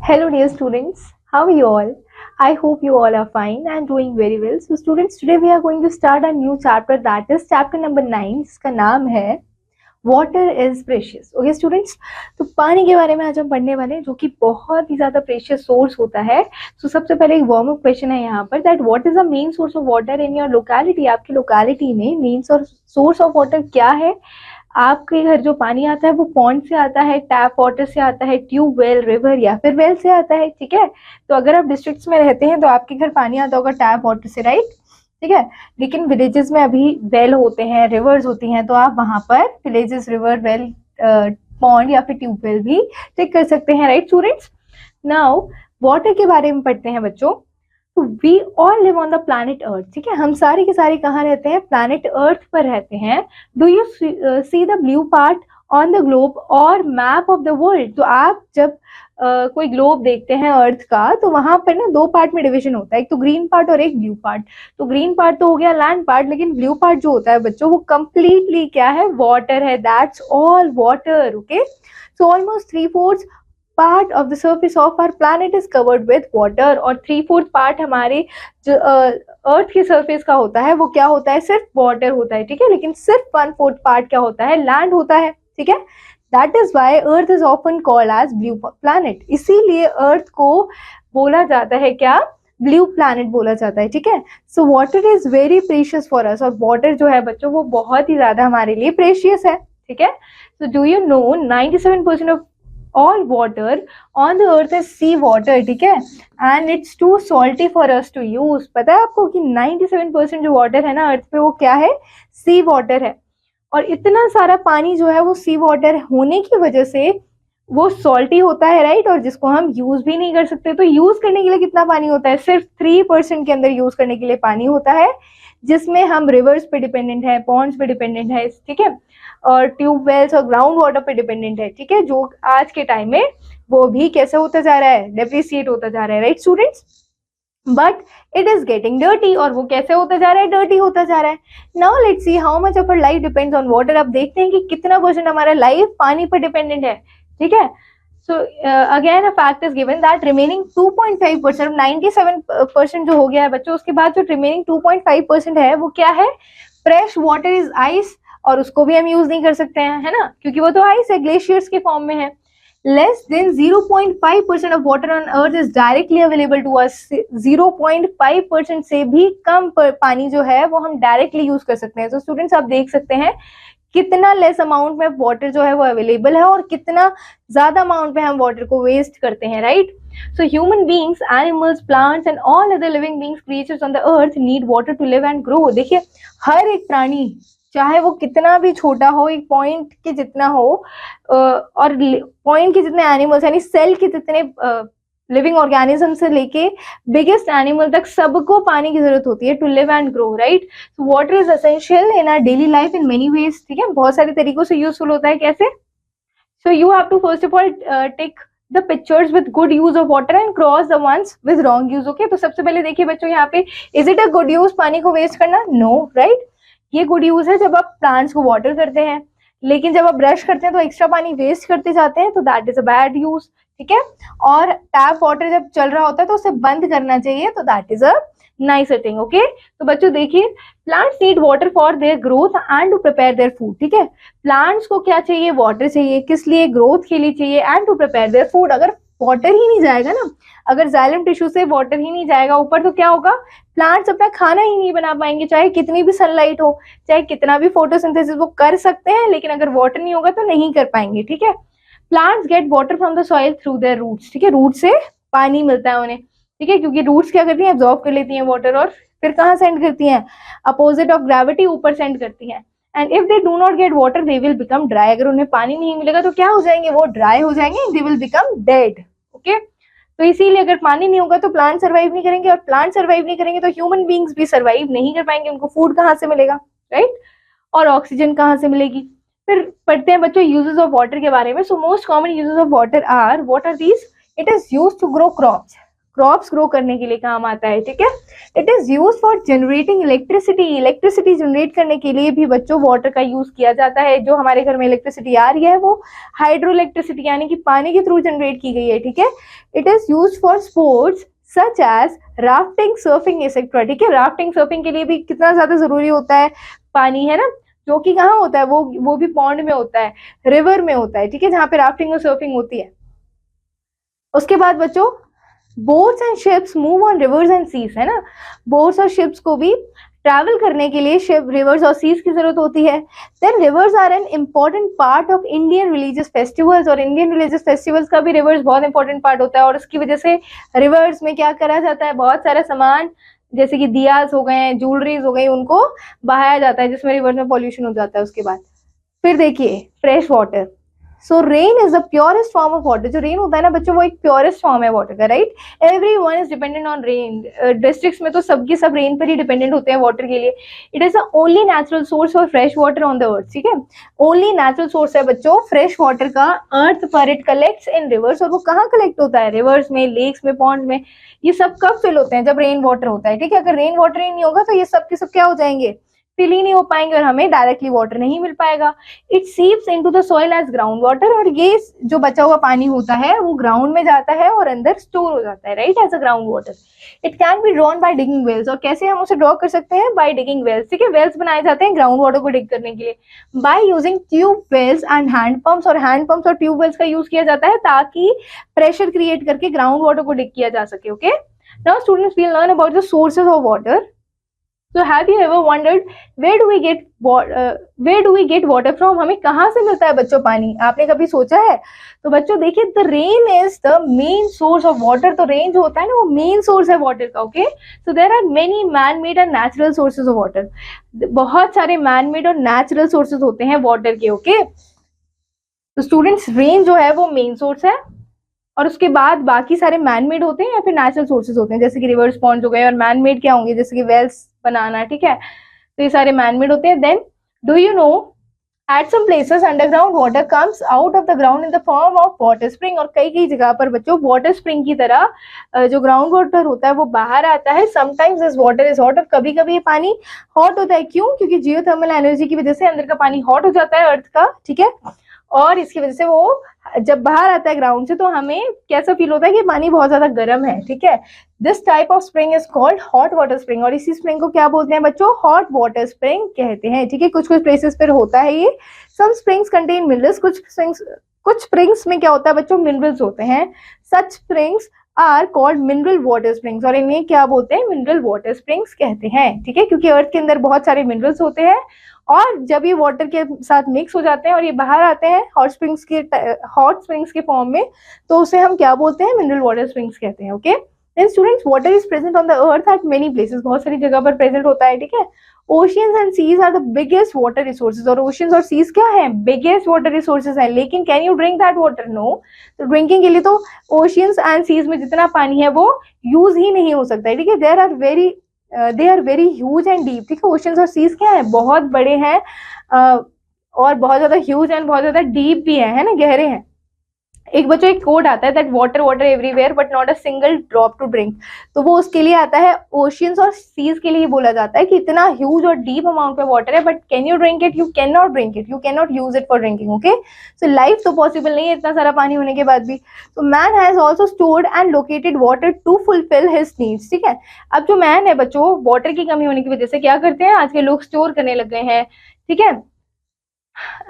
Hello dear students, how are you all? I hope you all are fine and doing very well. So students, today we are going to start a new chapter, that is chapter number 9, जिसका नाम है water is precious. Okay students, तो पानी के बारे में आज हम पढ़ने वाले हैं, जो कि बहुत ही ज्यादा प्रेशियस सोर्स होता है. तो सबसे पहले एक वार्म अप क्वेश्चन है यहाँ पर, that what is the main source of water in your locality. आपकी लोकेलिटी में मेन सोर्स ऑफ वाटर क्या है. आपके घर जो पानी आता है वो पॉन्ड से आता है, टैप वाटर से आता है, ट्यूबवेल, रिवर या फिर वेल से आता है. ठीक है, तो अगर आप डिस्ट्रिक्ट्स में रहते हैं तो आपके घर पानी आता होगा टैप वाटर से, राइट. ठीक है, लेकिन विलेजेस में अभी वेल होते हैं, रिवर्स होती हैं, तो आप वहां पर विलेजेस, रिवर, वेल, पॉन्ड या फिर ट्यूबवेल भी चेक कर सकते हैं, राइट स्टूडेंट्स. नाउ वाटर के बारे में पढ़ते हैं बच्चों. तो we all live on the planet Earth. ठीक है, हम सारे के सारे कहाँ रहते हैं, प्लैनेट अर्थ पर रहते हैं. Do you see the blue part on the globe और मैप ऑफ द वर्ल्ड. तो आप जब कोई ग्लोब देखते हैं अर्थ का, तो वहां पर ना दो पार्ट में डिवीजन होता है, एक तो ग्रीन पार्ट और एक ब्लू पार्ट. तो ग्रीन पार्ट तो हो गया लैंड पार्ट, लेकिन ब्लू पार्ट जो होता है बच्चों वो कंप्लीटली क्या है, वाटर है. That's all water. Okay, so almost 3/4 part of the surface of our planet is covered with water. और 3/4 पार्ट हमारे जो अर्थ के सरफेस का होता है वो क्या होता है, सिर्फ वाटर होता है. ठीक है, लेकिन सिर्फ 1/4 पार्ट क्या होता है, लैंड होता है. ठीक है, that is why earth is often called as blue planet. इसीलिए अर्थ को बोला जाता है क्या, ब्लू प्लैनेट बोला जाता है. ठीक है, सो water is very precious for us. और वाटर जो है बच्चों वो बहुत ही ज्यादा हमारे लिए प्रेशियस है. ठीक है, so do you no 97% of all water on the earth is sea water. ठीक है, and it's too salty for us to use. पता है आपको कि 97% जो वाटर है ना अर्थ पे वो क्या है, सी वाटर है. और इतना सारा पानी जो है वो सी वाटर होने की वजह से वो सॉल्टी होता है, राइट. और जिसको हम यूज भी नहीं कर सकते. तो यूज करने के लिए कितना पानी होता है, सिर्फ 3% के अंदर यूज करने के लिए पानी होता है, जिसमें हम रिवर्स पे डिपेंडेंट है, पॉन्ड्स पे डिपेंडेंट है. ठीक है, और ट्यूबवेल्स और ग्राउंड वाटर पे डिपेंडेंट है. ठीक है, जो आज के टाइम में वो भी कैसे होता जा रहा है, डेप्रिसिएट होता जा रहा है, right students. But it is getting dirty. और वो कैसे होता जा रहा है, डर्टी होता जा रहा है. Now let's see how much of our life depends on water. अब देखते हैं कि कितना परसेंट हमारा लाइफ पानी पर डिपेंडेंट है. ठीक है, so again a fact is given that remaining 2.5%, 97% जो हो गया है बच्चों, उसके बाद जो remaining 2.5% है वो क्या है, फ्रेश वाटर इज आइस. और उसको भी हम यूज नहीं कर सकते हैं, है ना, क्योंकि वो तो आइस है, ग्लेशियर्स के फॉर्म में है. Less than 0.5% of water on earth is directly available to us. 0.5% से भी कम पानी जो है वो हम डायरेक्टली यूज कर सकते हैं. तो स्टूडेंट्स आप देख सकते हैं कितना लेस अमाउंट में वाटर जो है वो अवेलेबल है और कितना ज्यादा अमाउंट में हम वाटर को वेस्ट करते हैं, right. So human beings, animals, plants and all other living beings, creatures on the earth need water to live and grow. देखिए, हर एक प्राणी, चाहे वो कितना भी छोटा हो, एक पॉइंट के जितना हो, और पॉइंट के जितने एनिमल्स यानी सेल के जितने लिविंग ऑर्गेनिज्म से लेके बिगेस्ट एनिमल तक सबको पानी की जरूरत होती है to live and grow, right. So water is essential in our daily life in many ways. ठीक है, बहुत सारे तरीकों से यूजफुल होता है. कैसे, so you have to first of all take the pictures with good use of water and cross the ones with wrong use. Okay, तो सबसे पहले देखिए बच्चों यहाँ पे, is it a good use पानी को वेस्ट करना, नो, राइट. ये गुड यूज है जब आप प्लांट्स को वाटर करते हैं, लेकिन जब आप ब्रश करते हैं तो एक्स्ट्रा पानी वेस्ट करते जाते हैं, तो that is a bad use. ठीक है, और टैप वाटर जब चल रहा होता है तो उसे बंद करना चाहिए, तो that is a nicer thing. Okay, तो बच्चों देखिए, plants need water for their growth and to prepare their food. ठीक है, प्लांट्स को क्या चाहिए, वाटर चाहिए. किस लिए, ग्रोथ के लिए चाहिए, and to prepare their food. अगर वाटर ही नहीं जाएगा ना, अगर जाइलम टिश्यू से वाटर ही नहीं जाएगा ऊपर, तो क्या होगा, प्लांट्स अपना खाना ही नहीं बना पाएंगे. चाहे कितनी भी सनलाइट हो, चाहे कितना भी फोटोसिंथेसिस वो कर सकते हैं, लेकिन अगर वाटर नहीं होगा तो नहीं कर पाएंगे. ठीक है, plants get water from the soil through their roots. ठीक है, रूट से पानी मिलता है उन्हें. ठीक है, क्योंकि रूट्स क्या करती हैं, एब्जॉर्ब कर लेती हैं वाटर, और फिर कहाँ सेंड करती हैं, अपोजिट ऑफ ग्रेविटी, ऊपर सेंड करती हैं. And if they do not get water they will become dry. अगर उन्हें पानी नहीं मिलेगा तो क्या हो जाएंगे, वो ड्राई हो जाएंगे, they will become dead. Okay, तो इसीलिए अगर पानी नहीं होगा तो प्लांट सर्वाइव नहीं करेंगे, और प्लांट सर्वाइव नहीं करेंगे तो ह्यूमन बींग्स भी सर्वाइव नहीं कर पाएंगे. उनको फूड कहाँ से मिलेगा, राइट, और ऑक्सीजन कहाँ से मिलेगी. फिर पढ़ते हैं बच्चों यूजेस ऑफ वाटर के बारे में. So most common uses of water are, what are these, it is used to grow crops. Crops grow करने के लिए काम आता है, ठीक है। It is use for generating electricity, electricity generate करने के लिए भी बच्चों वाटर का यूज किया जाता है। जो हमारे घर में इलेक्ट्रिसिटी आ रही है वो हाइड्रो इलेक्ट्रिसिटी यानी कि पानी के थ्रू जनरेट की गई है, ठीक है। It is use for sports such as rafting, surfing etcetera, ठीक है। राफ्टिंग सर्फिंग के लिए भी कितना ज्यादा जरूरी होता है पानी, है ना, जो कि कहाँ होता है, वो भी पॉन्ड में होता है, रिवर में होता है, ठीक है, जहाँ पे राफ्टिंग और सर्फिंग होती है। उसके बाद बच्चों boats and ships move on rivers and seas, है ना। बोट्स और शिप्स को भी ट्रैवल करने के लिए शिप, रिवर्स और सीज की जरूरत होती है। Then rivers are an important part of Indian religious festivals, और इंडियन रिलीजियस फेस्टिवल्स का भी रिवर्स बहुत इंपॉर्टेंट पार्ट होता है। और उसकी वजह से रिवर्स में क्या करा जाता है, बहुत सारा सामान जैसे कि दियाज हो गए, ज्वेलरीज हो गई, उनको बहाया जाता है, जिसमें रिवर्स में पॉल्यूशन हो जाता है। उसके बाद फिर देखिए fresh water. So rain is the purest form of water. जो रेन होता है ना बच्चों, वो एक प्योरेस्ट फॉर्म है वाटर का, right. Every one is dependent on rain. Districts में तो सबके सब रेन पर ही डिपेंडेंट होते हैं वाटर के लिए। It is the only natural source of fresh water on the अर्थ, ठीक है। ओनली नेचुरल सोर्स है बच्चों फ्रेश वाटर का अर्थ पर। इट कलेक्ट्स इन रिवर्स, और वो कहाँ कलेक्ट होता है, रिवर्स में, लेक्स में, पॉन्ड में। ये सब कब फिल होते हैं, जब रेन वाटर होता है, ठीक है। अगर रेन वाटर ही नहीं होगा तो ये सब के सब क्या हो जाएंगे, फिल ही नहीं हो पाएंगे, और हमें डायरेक्टली वाटर नहीं मिल पाएगा। It seeps into the soil as ground water, और ये जो बचा हुआ पानी होता है वो ग्राउंड में जाता है और अंदर स्टोर हो जाता है, right, as a ground water. It can be drawn by digging wells, और कैसे हम उसे ड्रॉ कर सकते हैं, बाय डिगिंग वेल्स, ठीक है। वेल्स बनाए जाते हैं ग्राउंड वाटर को डिग करने के लिए by using tube wells and hand pumps, और हैंड पंप्स और ट्यूब वेल्स का यूज किया जाता है ताकि प्रेशर क्रिएट करके ग्राउंड वाटर को डिग किया जा सके, okay. Now students will learn about the sources of water. So have you ever wondered where do we get water from? हमें कहाँ से मिलता है बच्चों पानी, आपने कभी सोचा है? तो बच्चों देखिए, the rain is the main source of water। तो रेन जो होता है ना वो मेन सोर्स है वाटर का, okay. So there are many man-made and natural sources of water। बहुत सारे man-made और natural sources होते हैं वाटर के, ओके। तो स्टूडेंट्स रेन जो है वो मेन सोर्स है, और उसके बाद बाकी सारे मैनमेड होते हैं या फिर नेचुरल सोर्सेज होते हैं, जैसे कि रिवर्स पॉन्ड्स हो गए। और मैनमेड क्या होंगे, जैसे कि वेल्स बनाना, ठीक है। तो ये सारे मैनमेड होते हैं। Then do you know at some places underground water comes out of the ground in the form of water spring, और कई कई जगह पर बच्चों वाटर स्प्रिंग की तरह जो ग्राउंड वाटर होता है वो बाहर आता है। Sometimes this water is hot, और कभी कभी ये पानी हॉट होता है। क्यों? क्योंकि जियोथर्मल एनर्जी की वजह से अंदर का पानी हॉट हो जाता है अर्थ का, ठीक है। और इसकी वजह से वो जब बाहर आता है ग्राउंड से तो हमें कैसा फील होता है कि पानी बहुत ज्यादा गर्म है, ठीक है। This type of spring is called hot water spring, और इसी स्प्रिंग को क्या बोलते हैं बच्चों, हॉट वाटर स्प्रिंग कहते हैं, ठीक है। कुछ कुछ प्लेसेस पर होता है ये। सम स्प्रिंग्स कंटेन मिनरल्स, कुछ स्प्रिंग्स में क्या होता है बच्चों, मिनरल्स होते हैं। Such springs are called mineral water springs, और इन्हें क्या बोलते हैं, मिनरल वाटर स्प्रिंग्स कहते हैं, ठीक है। क्योंकि अर्थ के अंदर बहुत सारे मिनरल्स होते हैं, और जब ये वाटर के साथ मिक्स हो जाते हैं और ये बाहर आते हैं हॉट स्प्रिंग्स के फॉर्म में, तो उसे हम क्या बोलते हैं, मिनरल वाटर स्प्रिंग्स कहते हैं, okay. Then students water is present on the earth at many places, बहुत सारी जगह पर प्रेजेंट होता है, ठीक है। Oceans and seas are the biggest water resources, और ओशियंस और सीज क्या है, बिगेस्ट वाटर रिसोर्सेज है। लेकिन can you drink that water? No. तो ड्रिंकिंग के लिए तो ओशियंस एंड सीज में जितना पानी है वो यूज ही नहीं हो सकता है, ठीक है। They are very huge and deep, ठीक है। ओशंस और सीज क्या है, बहुत बड़े हैं और बहुत ज्यादा ह्यूज एंड बहुत ज्यादा डीप भी है ना, गहरे हैं। एक बच्चों एक कोड आता है that water water everywhere but not a single drop to drink, तो वो उसके लिए आता है। ओशियंस और सीज के लिए बोला जाता है कि इतना ह्यूज और डीप अमाउंट में वाटर है, but can you drink it? You can not drink it, you can not use it for drinking, okay. So life तो पॉसिबल नहीं है इतना सारा पानी होने के बाद भी। तो man has also stored and located water to fulfil his needs, ठीक है। अब जो मैन है बच्चों, वाटर की कमी होने की वजह से क्या करते हैं, आज के लोग स्टोर करने लग गए हैं, ठीक है।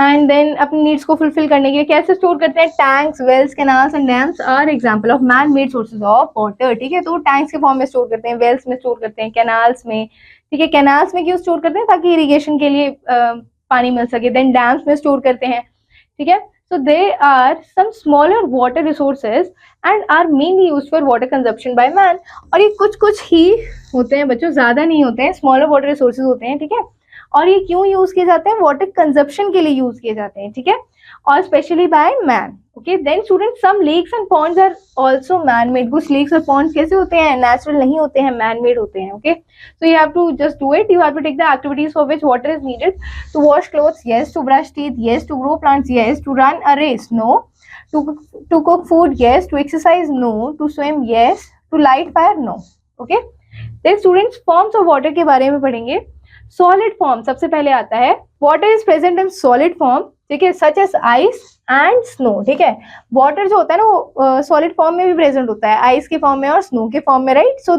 एंड देन अपनी नीड्स को फुलफिल करने के लिए कैसे स्टोर करते हैं, tanks, wells, canals and dams are example of man made sources of water, ठीक है। तो टैंक्स के फॉर्म में स्टोर करते हैं, वेल्स में स्टोर करते हैं, कैनाल्स में, ठीक है। कैनाल्स में क्यों स्टोर करते हैं, ताकि इरिगेशन के लिए पानी मिल सके। देन डैम्स में स्टोर करते हैं, ठीक है। So they are some smaller water resources and are mainly used for water consumption by man। और ये कुछ कुछ ही होते हैं बच्चों, ज्यादा नहीं होते हैं, स्मॉलर वाटर रिसोर्सेज होते हैं, ठीक है। और ये क्यों यूज किए जाते हैं, वाटर कंजप्शन के लिए यूज किए जाते हैं, ठीक है, और specially by man, okay. Then student some lakes and ponds are also man made. कुछ लेक्स और पॉन्ड्स कैसे होते हैं, नेचुरल नहीं होते हैं, मैन मेड होते हैं, okay. So you have to just do it, you have to take the activities for which water is needed. To wash clothes, yes. To brush teeth, yes. To grow plants, yes. To run a race, no. To cook food, yes. To exercise, no. To swim, yes. To light fire? No. Okay. Then students forms of water के बारे में पढ़ेंगे. Solid form सबसे पहले आता है. Water is present in solid form, ठीक है, such as ice and snow. ठीक है, वाटर जो होता है ना वो सॉलिड फॉर्म में भी प्रेजेंट होता है, आइस के फॉर्म में और स्नो के फॉर्म में, right. So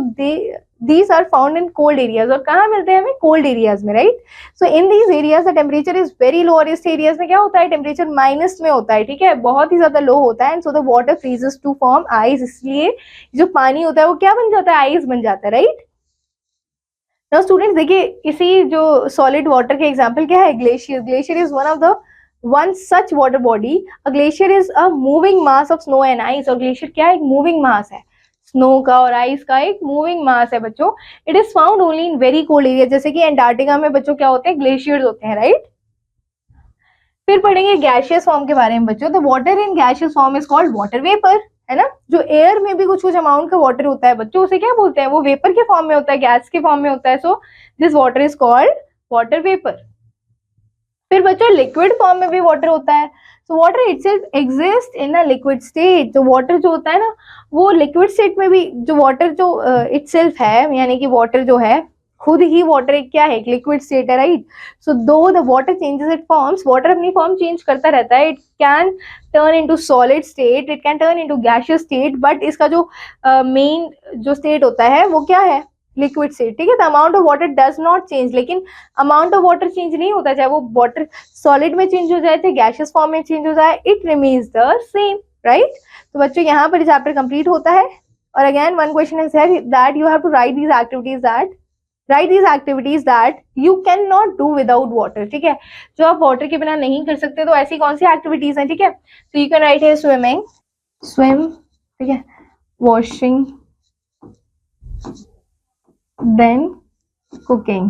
these are found in cold areas. और कहाँ मिलते हैं हमें? cold areas में, right. so in these areas the temperature is very low. और इस areas में क्या होता है? टेम्परेचर माइनस में होता है, ठीक है, बहुत ही ज्यादा लो होता है. And so the water freezes to form ice. इसलिए जो पानी होता है वो क्या बन जाता है? आइस बन जाता है, राइट. नाउ स्टूडेंट्स देखिए, इसी जो सॉलिड वाटर के एग्जांपल क्या है? Glacier. Glacier is one of the one such water body. A glacier is a moving mass of snow and ice. और ग्लेशियर क्या है? एक मूविंग मास है, स्नो का और आइस का एक मूविंग मास है बच्चों. It is found only in very cold area. जैसे कि एंटार्क्टिका में बच्चों क्या होते हैं? ग्लेशियर्स होते हैं, राइट. फिर पढ़ेंगे गैशियस फॉर्म के बारे में बच्चों. The water in gaseous form is called water vapour, है ना. जो एयर में भी कुछ अमाउंट का वाटर होता है बच्चों, उसे क्या बोलते हैं? वो वेपर के फॉर्म में होता है, गैस के फॉर्म में होता है. So this water is called water vapour. फिर बच्चों लिक्विड फॉर्म में भी वाटर होता है. So water itself exist in a liquid state. तो वाटर जो होता है ना वो लिक्विड स्टेट में भी, जो वाटर जो इटसेल्फ है, यानी कि वाटर जो है खुद ही वाटर एक क्या है? एक लिक्विड स्टेट है, राइट. सो दो the water changes it forms, water अपनी फॉर्म चेंज करता रहता है. It can turn into solid state, it can turn into gaseous state, but इसका जो मेन जो स्टेट होता है वो क्या है? लिक्विड स्टेट, ठीक है. The amount of water does not change. लेकिन अमाउंट ऑफ वाटर चेंज नहीं होता, चाहे वो वाटर सॉलिड में चेंज हो जाए, चाहे गैसियस फॉर्म में चेंज हो जाए, it remains the same, right. तो बच्चों यहाँ पर चैप्टर कंप्लीट होता है. और again one question is that you have to write these activities that you cannot do without water. ठीक है, जो आप वाटर के बिना नहीं कर सकते. तो ऐसी कौन सी एक्टिविटीज हैं? ठीक है, तो यू कैन राइट है स्विमिंग, स्विम, ठीक है, वॉशिंग, देन कुकिंग.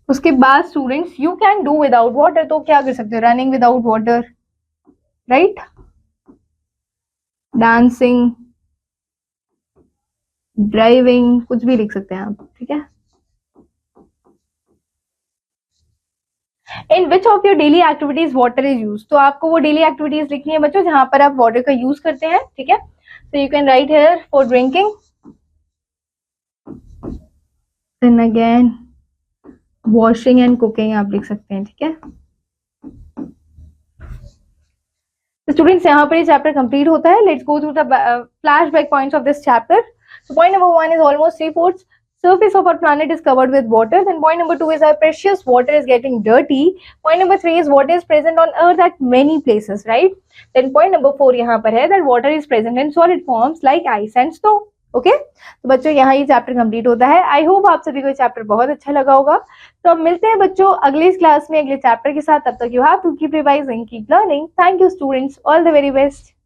उसके बाद students you can do without water. तो क्या कर सकते हो? Running without water, right, dancing, driving, कुछ भी लिख सकते हैं आप, ठीक है. In which of your daily activities water is use. तो आपको वो डेली एक्टिविटीज लिखनी है बच्चों जहां पर आप वाटर का यूज करते हैं, ठीक है. So you can write here for drinking, then again washing and cooking आप लिख सकते हैं, ठीक है. तो स्टूडेंट्स यहाँ पर ये चैप्टर कंप्लीट होता है. Let's go through the flashback points of this chapter. So point number 1 is almost 3/4 surface of our planet is covered with water. Then point number 2 is our precious water is getting dirty. Point number 3 is water is present on earth at many places, right. Then point number 4 यहाँ पर है that water is present in solid forms like ice and snow. Okay, तो बच्चों यहाँ ये chapter complete होता है. I hope आप सभी को चैप्टर बहुत अच्छा लगा होगा. तो अब मिलते हैं बच्चों अगली क्लास में अगले चैप्टर के साथ. तब तक you have to keep revising, keep learning. Thank you students, all the very best.